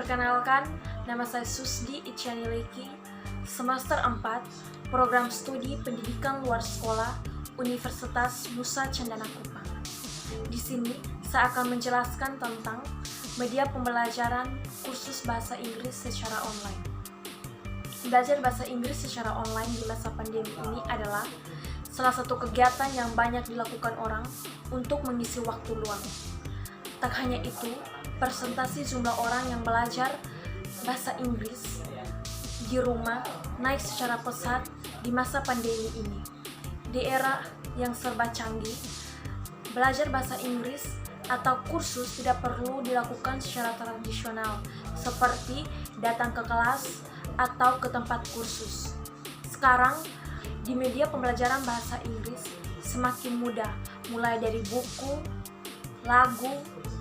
Perkenalkan, nama saya Susdi Ichanileki, semester 4, program studi pendidikan luar sekolah, Universitas Nusa Cendana Kupang. Di sini, saya akan menjelaskan tentang media pembelajaran kursus bahasa Inggris secara online. Belajar bahasa Inggris secara online di masa pandemi ini adalah salah satu kegiatan yang banyak dilakukan orang untuk mengisi waktu luang. Tak hanya itu, persentase jumlah orang yang belajar bahasa Inggris di rumah naik secara pesat di masa pandemi ini. Di era yang serba canggih, belajar bahasa Inggris atau kursus tidak perlu dilakukan secara tradisional, seperti datang ke kelas atau ke tempat kursus. Sekarang, di media pembelajaran bahasa Inggris semakin mudah, mulai dari buku, lagu,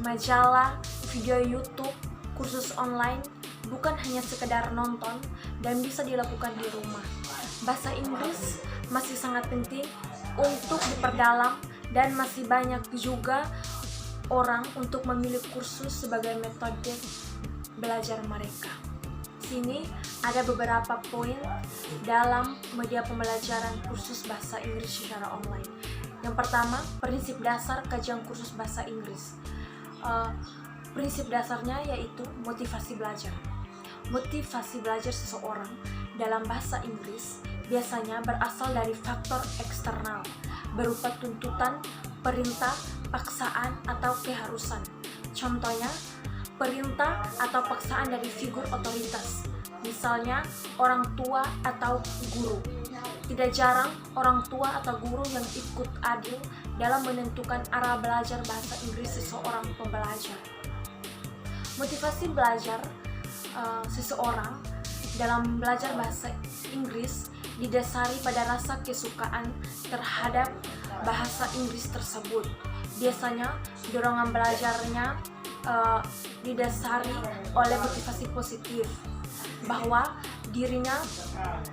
majalah, video YouTube, kursus online, bukan hanya sekedar nonton dan bisa dilakukan di rumah. Bahasa Inggris masih sangat penting untuk diperdalam dan masih banyak juga orang untuk memilih kursus sebagai metode belajar mereka. Sini ada beberapa poin dalam media pembelajaran kursus bahasa Inggris secara online. Yang pertama, prinsip dasar kajian kursus bahasa Inggris. Prinsip dasarnya yaitu motivasi belajar. Motivasi belajar seseorang dalam bahasa Inggris biasanya berasal dari faktor eksternal, berupa tuntutan, perintah, paksaan, atau keharusan. Contohnya, perintah atau paksaan dari figur otoritas, misalnya orang tua atau guru. Tidak jarang orang tua atau guru yang ikut adil dalam menentukan arah belajar bahasa Inggris seseorang pembelajar. Motivasi belajar seseorang dalam belajar bahasa Inggris didasari pada rasa kesukaan terhadap bahasa Inggris tersebut. Biasanya dorongan belajarnya didasari oleh motivasi positif, bahwa dirinya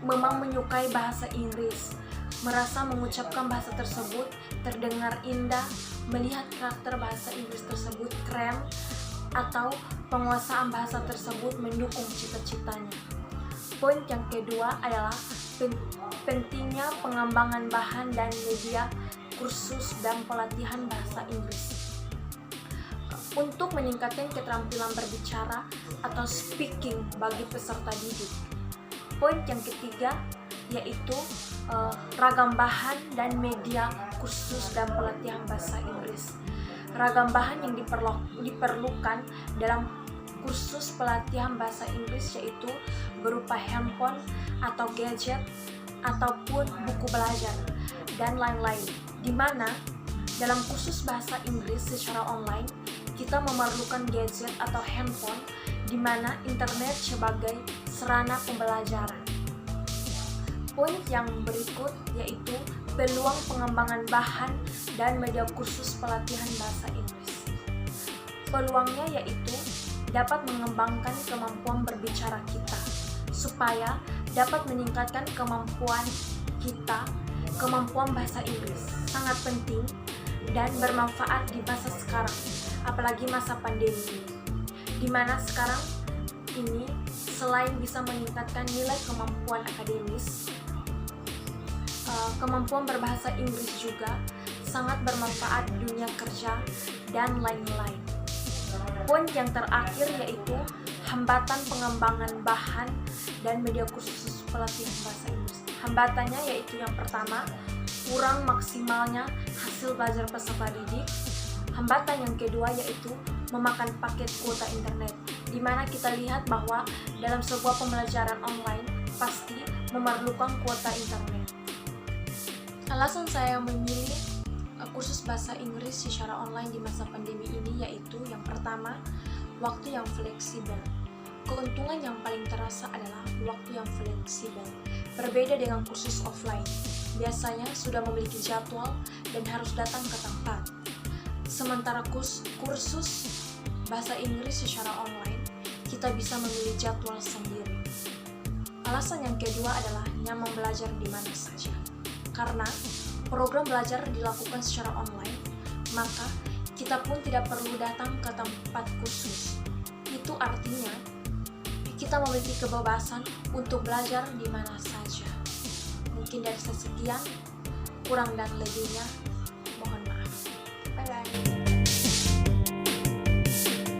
memang menyukai bahasa Inggris, merasa mengucapkan bahasa tersebut terdengar indah, melihat karakter bahasa Inggris tersebut keren, atau penguasaan bahasa tersebut mendukung cita-citanya. Poin yang kedua adalah pentingnya pengembangan bahan dan media kursus dan pelatihan bahasa Inggris untuk meningkatkan keterampilan berbicara atau speaking bagi peserta didik. Poin yang ketiga yaitu ragam bahan dan media kursus dan pelatihan bahasa Inggris. Ragam bahan yang diperlukan dalam kursus pelatihan bahasa Inggris yaitu berupa handphone atau gadget ataupun buku belajar dan lain-lain, di mana dalam kursus bahasa Inggris secara online kita memerlukan gadget atau handphone, di mana internet sebagai sarana pembelajaran. Poin yang berikut yaitu peluang pengembangan bahan dan media kursus pelatihan bahasa Inggris. Peluangnya yaitu dapat mengembangkan kemampuan berbicara kita, supaya dapat meningkatkan kemampuan kita. Kemampuan bahasa Inggris sangat penting dan bermanfaat di masa sekarang, apalagi masa pandemi ini, di mana sekarang ini selain bisa meningkatkan nilai kemampuan akademis, kemampuan berbahasa Inggris juga sangat bermanfaat di dunia kerja dan lain-lain. Poin yang terakhir yaitu hambatan pengembangan bahan dan media kursus pelatihan bahasa Inggris. Hambatannya yaitu yang pertama, kurang maksimalnya hasil belajar peserta didik. Hambatan yang kedua yaitu memakan paket kuota internet, di mana kita lihat bahwa dalam sebuah pembelajaran online pasti memerlukan kuota internet. Alasan saya memilih kursus bahasa Inggris secara online di masa pandemi ini yaitu yang pertama, waktu yang fleksibel. Keuntungan yang paling terasa adalah waktu yang fleksibel. Berbeda dengan kursus offline, biasanya sudah memiliki jadwal dan harus datang ke tempat. Sementara kursus bahasa Inggris secara online, kita bisa memilih jadwal sendiri. Alasan yang kedua adalah nyaman belajar di mana saja. Karena program belajar dilakukan secara online, maka kita pun tidak perlu datang ke tempat kursus. Itu artinya kita memiliki kebebasan untuk belajar di mana saja. Mungkin dari saya sekian, kurang dan lebihnya mohon maaf. Bye-bye.